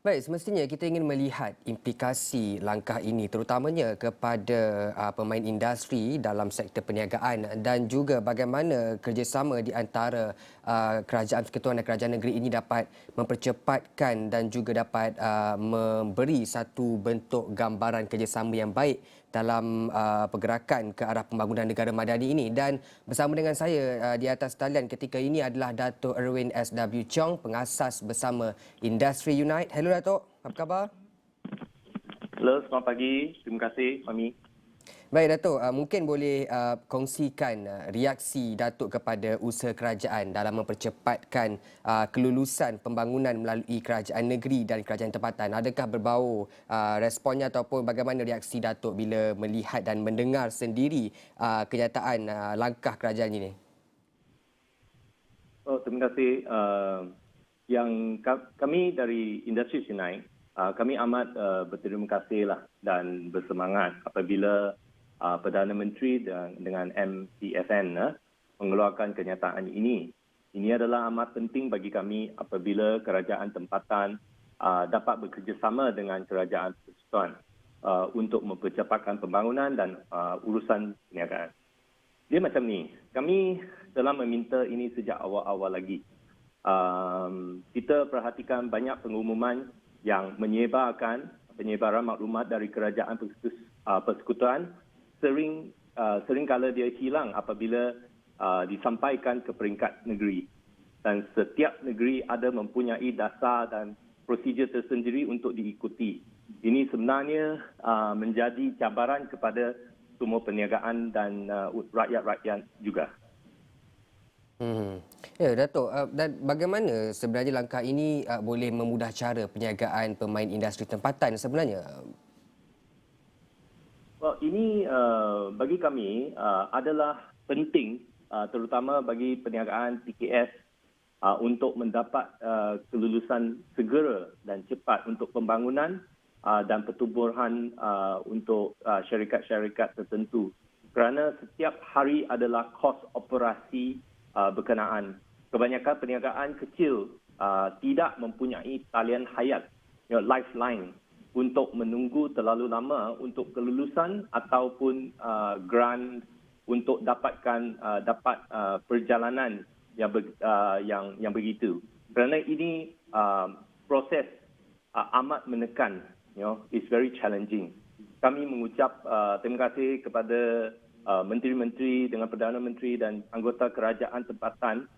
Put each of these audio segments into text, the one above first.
Baik, semestinya kita ingin melihat implikasi langkah ini terutamanya kepada pemain industri dalam sektor perniagaan dan juga bagaimana kerjasama di antara kerajaan persekutuan dan kerajaan negeri ini dapat mempercepatkan dan juga dapat memberi satu bentuk gambaran kerjasama yang baik dalam pergerakan ke arah pembangunan negara madani ini. Dan bersama dengan saya di atas talian ketika ini adalah Dato' Erwin SW Chong, pengasas bersama Industri Unite. Hello Dato', apa khabar? Halo, selamat pagi. Terima kasih, Mami. Baik Dato', mungkin boleh kongsikan reaksi Dato' kepada usaha kerajaan dalam mempercepatkan kelulusan pembangunan melalui kerajaan negeri dan kerajaan tempatan. Adakah berbau responnya ataupun bagaimana reaksi Dato' bila melihat dan mendengar sendiri kenyataan langkah kerajaan ini? Oh, terima kasih. Kami dari Industri Sinai, kami amat berterima kasihlah dan bersemangat apabila Perdana Menteri dengan MPFN mengeluarkan kenyataan ini. Ini adalah amat penting bagi kami apabila kerajaan tempatan dapat bekerjasama dengan kerajaan persekutuan untuk mempercepatkan pembangunan dan urusan perniagaan. Dia macam ni, kami telah meminta ini sejak awal-awal lagi. Kita perhatikan banyak pengumuman yang penyebaran maklumat dari kerajaan persekutuan seringkala dia hilang apabila disampaikan ke peringkat negeri. Dan setiap negeri ada mempunyai dasar dan prosedur tersendiri untuk diikuti. Ini sebenarnya menjadi cabaran kepada semua perniagaan dan rakyat-rakyat juga. Ya, Dato', dan bagaimana sebenarnya langkah ini boleh memudah cara perniagaan pemain industri tempatan sebenarnya? Ini bagi kami adalah penting, terutama bagi perniagaan PKS untuk mendapat kelulusan segera dan cepat untuk pembangunan dan pertubuhan untuk syarikat-syarikat tertentu. Kerana setiap hari adalah kos operasi berkenaan. Kebanyakan perniagaan kecil tidak mempunyai talian hayat, lifeline, untuk menunggu terlalu lama untuk kelulusan ataupun grant untuk dapat perjalanan yang begitu. Kerana ini proses amat menekan, it's very challenging. Kami mengucap terima kasih kepada menteri-menteri dengan Perdana Menteri dan anggota kerajaan tempatan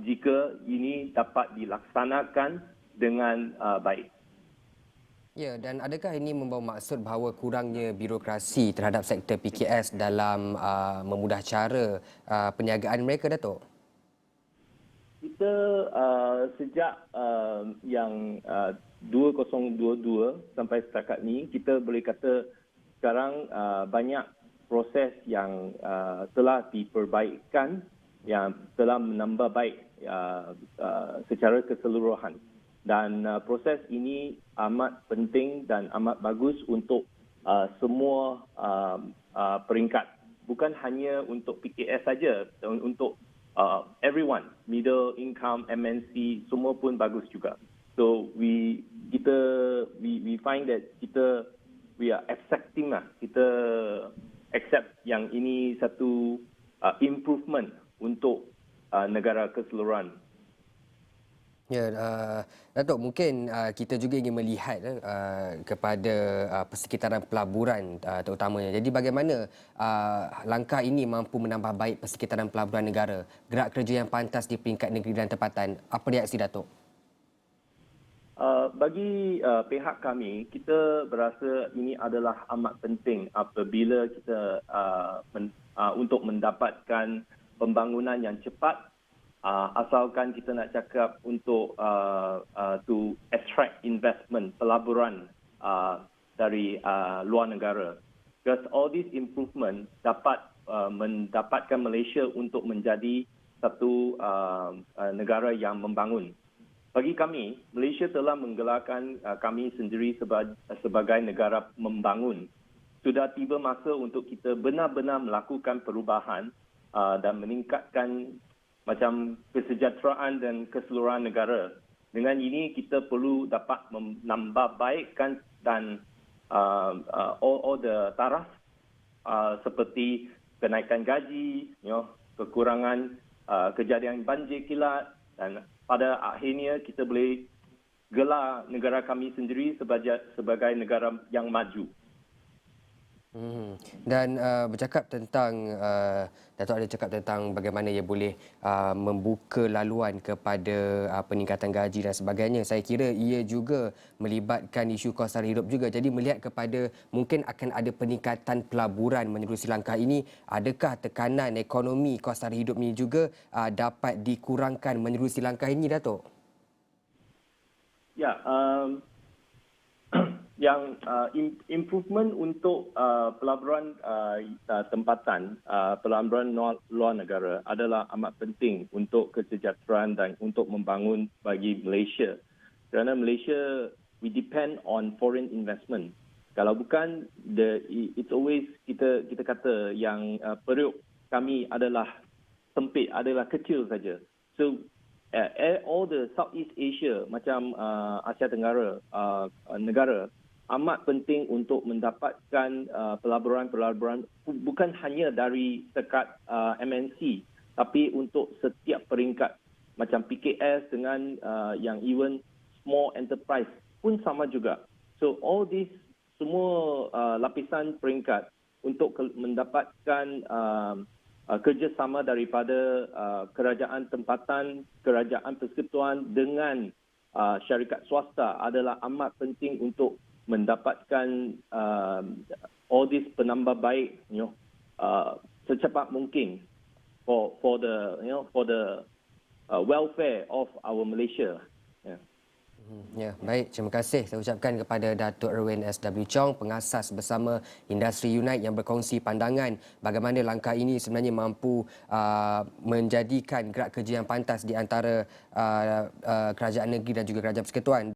jika ini dapat dilaksanakan dengan baik. Ya, dan adakah ini membawa maksud bahawa kurangnya birokrasi terhadap sektor PKS dalam memudah cara perniagaan mereka, Dato'? Kita sejak yang 2022 sampai setakat ni, kita boleh kata sekarang banyak proses yang telah diperbaikkan, yang telah menambah baik secara keseluruhan. Dan proses ini amat penting dan amat bagus untuk semua peringkat. Bukan hanya untuk PKS saja, untuk everyone, middle income, MNC, semua pun bagus juga. So we find that we are accepting lah. Kita accept yang ini satu improvement untuk negara keseluruhan. Ya, Datuk, mungkin kita juga ingin melihat kepada persekitaran pelaburan terutamanya. Jadi bagaimana langkah ini mampu menambah baik persekitaran pelaburan negara, gerak kerja yang pantas di peringkat negeri dan tempatan? Apa reaksi Datuk? Bagi pihak kami, kita berasa ini adalah amat penting apabila kita untuk mendapatkan pembangunan yang cepat. Asalkan kita nak cakap untuk to attract investment pelaburan dari luar negara. Because all these improvement dapat mendapatkan Malaysia untuk menjadi satu negara yang membangun. Bagi kami, Malaysia telah menggelarkan kami sendiri sebagai negara membangun. Sudah tiba masa untuk kita benar-benar melakukan perubahan dan meningkatkan macam kesejahteraan dan keseluruhan negara. dengan ini kita perlu dapat menambah baikkan dan all the taraf seperti kenaikan gaji, kekurangan kejadian banjir kilat, dan pada akhirnya kita boleh gelar negara kami sendiri sebagai negara yang maju. Dan bercakap tentang Datuk ada cakap tentang bagaimana ia boleh membuka laluan kepada peningkatan gaji dan sebagainya. Saya kira ia juga melibatkan isu kos sara hidup juga. Jadi melihat kepada mungkin akan ada peningkatan pelaburan menerusi langkah ini, adakah tekanan ekonomi kos sara hidup ini juga dapat dikurangkan menerusi langkah ini, Datuk? Ya, yang improvement untuk pelaburan tempatan, pelaburan luar negara adalah amat penting untuk kesejahteraan dan untuk membangun bagi Malaysia. Kerana Malaysia, we depend on foreign investment. Kalau bukan, it's always kita kata yang periuk kami adalah sempit, adalah kecil saja. So all the Southeast Asia macam Asia Tenggara negara amat penting untuk mendapatkan pelaburan-pelaburan bukan hanya dari sekat MNC tapi untuk setiap peringkat macam PKS dengan yang even small enterprise pun sama juga. So all this semua lapisan peringkat untuk mendapatkan kerjasama daripada kerajaan tempatan, kerajaan persekutuan dengan syarikat swasta adalah amat penting untuk mendapatkan all this penambah baik secepat mungkin for the welfare of our Malaysia. Yeah. Ya, baik. Terima kasih saya ucapkan kepada Datuk Erwin SW Chong, pengasas bersama Industri Unite yang berkongsi pandangan bagaimana langkah ini sebenarnya mampu menjadikan gerak kerja yang pantas di antara kerajaan negeri dan juga kerajaan persekutuan.